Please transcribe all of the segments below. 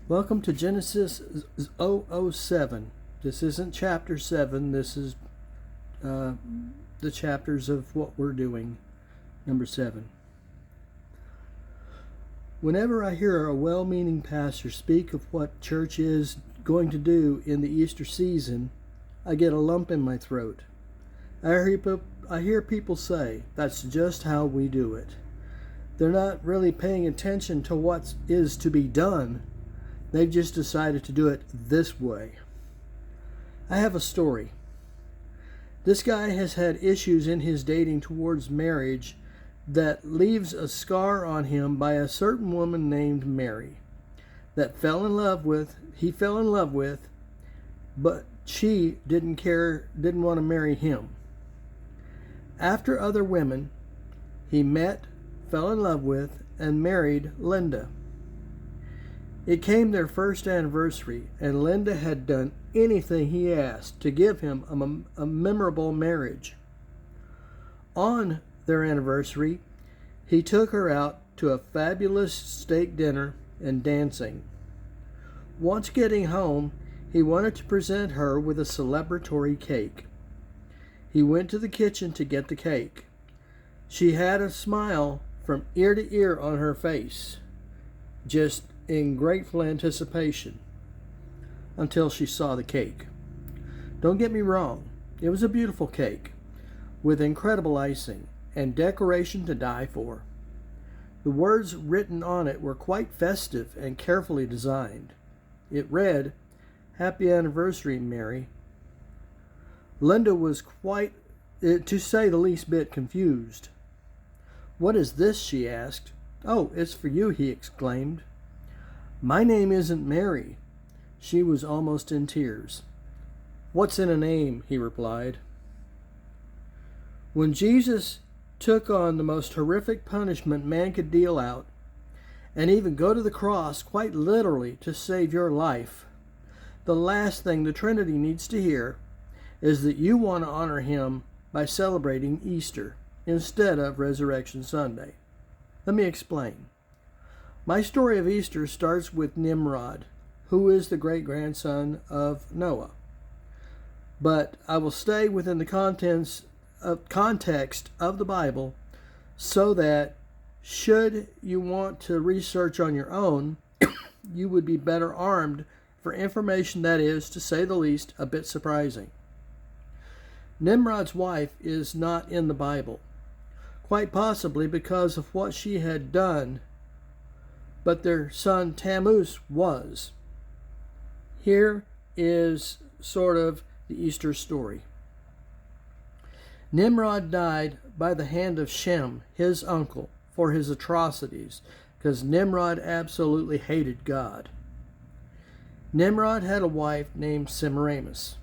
Welcome to Genesis 007. This isn't chapter 7. This is the chapters of what we're doing, number 7. Whenever I hear a well-meaning pastor speak of what church is going to do in the Easter season, I get a lump in my throat. I hear people say, that's just how we do it. They're not really paying attention to what is to be done. They've just decided to do it this way. I have a story. This guy has had issues in his dating towards marriage that leaves a scar on him by a certain woman named Mary that he fell in love with, but she didn't want to marry him. After other women, he met, fell in love with, and married Linda. It came their first anniversary, and Linda had done anything he asked to give him a memorable marriage. On their anniversary, he took her out to a fabulous steak dinner and dancing. Once getting home, he wanted to present her with a celebratory cake. He went to the kitchen to get the cake. She had a smile from ear to ear on her face, just in grateful anticipation, until she saw the cake. Don't get me wrong, it was a beautiful cake with incredible icing and decoration to die for. The words written on it were quite festive and carefully designed. It read, "Happy Anniversary, Mary." Linda was quite, to say the least bit, confused. "What is this?" she asked. "Oh, it's for you," he exclaimed. "My name isn't Mary." She was almost in tears. "What's in a name?" he replied. When Jesus took on the most horrific punishment man could deal out, and even go to the cross quite literally to save your life, the last thing the Trinity needs to hear is that you want to honor him by celebrating Easter instead of Resurrection Sunday. Let me explain. My story of Easter starts with Nimrod, who is the great-grandson of Noah. But I will stay within the context of the Bible so that should you want to research on your own, you would be better armed for information that is, to say the least, a bit surprising. Nimrod's wife is not in the Bible, quite possibly because of what she had done, but their son Tammuz was. Here is sort of the Easter story. Nimrod died by the hand of Shem, his uncle, for his atrocities, because Nimrod absolutely hated God. Nimrod had a wife named Semiramis.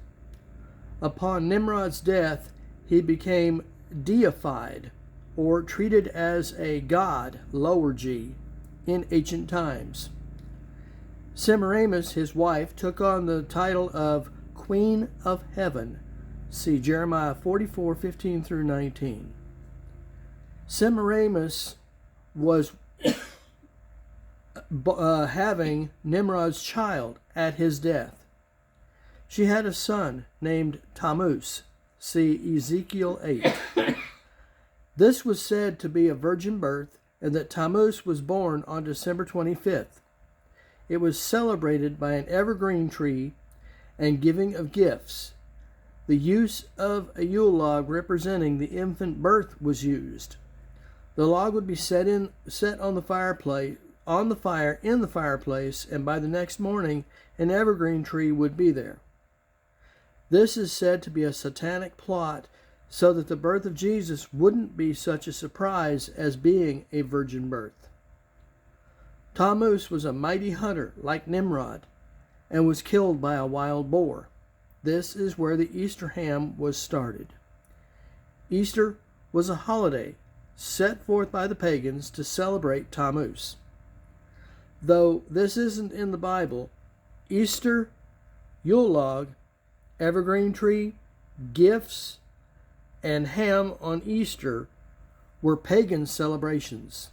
Upon Nimrod's death, he became deified, or treated as a god, lower G, in ancient times. Semiramis, his wife, took on the title of Queen of Heaven. See Jeremiah 44:15 through 19. Semiramis was having Nimrod's child at his death. She had a son named Tammuz. See Ezekiel 8. This was said to be a virgin birth, and that Tammuz was born on December 25th. It was celebrated by an evergreen tree and giving of gifts. The use of a Yule log representing the infant birth was used. The log would be set on the fireplace, in the fireplace, and by the next morning an evergreen tree would be there. This is said to be a satanic plot so that the birth of Jesus wouldn't be such a surprise as being a virgin birth. Tammuz was a mighty hunter like Nimrod and was killed by a wild boar. This is where the Easter ham was started. Easter was a holiday set forth by the pagans to celebrate Tammuz. Though this isn't in the Bible, Easter, Yule log, evergreen tree, gifts, and ham on Easter were pagan celebrations.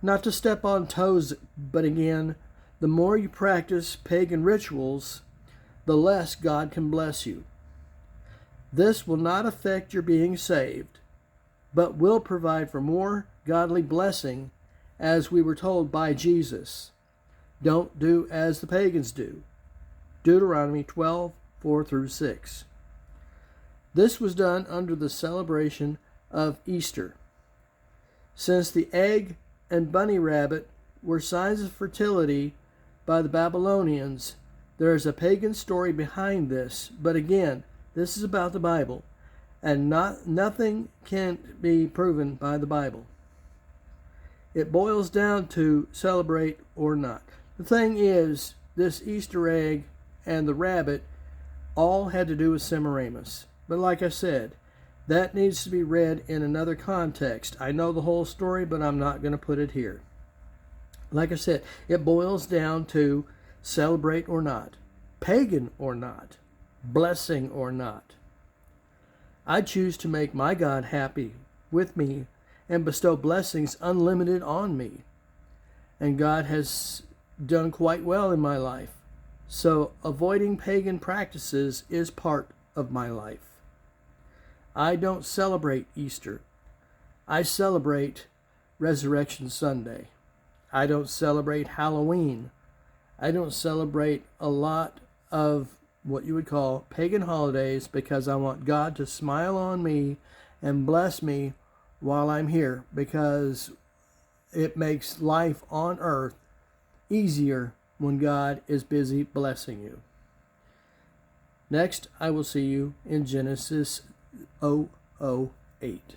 Not to step on toes, but again, The more you practice pagan rituals, the less God can bless you. This will not affect your being saved, but will provide for more godly blessing, as we were told by Jesus. Don't do as the pagans do. Deuteronomy 12:4-6. This was done under the celebration of Easter. Since the egg and bunny rabbit were signs of fertility by the Babylonians, there is a pagan story behind this, but again, this is about the Bible, and nothing can be proven by the Bible. It boils down to celebrate or not. The thing is, this Easter egg and the rabbit all had to do with Semiramis. But like I said, that needs to be read in another context. I know the whole story, but I'm not going to put it here. Like I said, it boils down to celebrate or not, pagan or not, blessing or not. I choose to make my God happy with me and bestow blessings unlimited on me. And God has done quite well in my life. So avoiding pagan practices is part of my life. I don't celebrate Easter. I celebrate Resurrection Sunday. I don't celebrate Halloween. I don't celebrate a lot of what you would call pagan holidays because I want God to smile on me and bless me while I'm here, because it makes life on earth easier when God is busy blessing you. Next, I will see you in Genesis 008.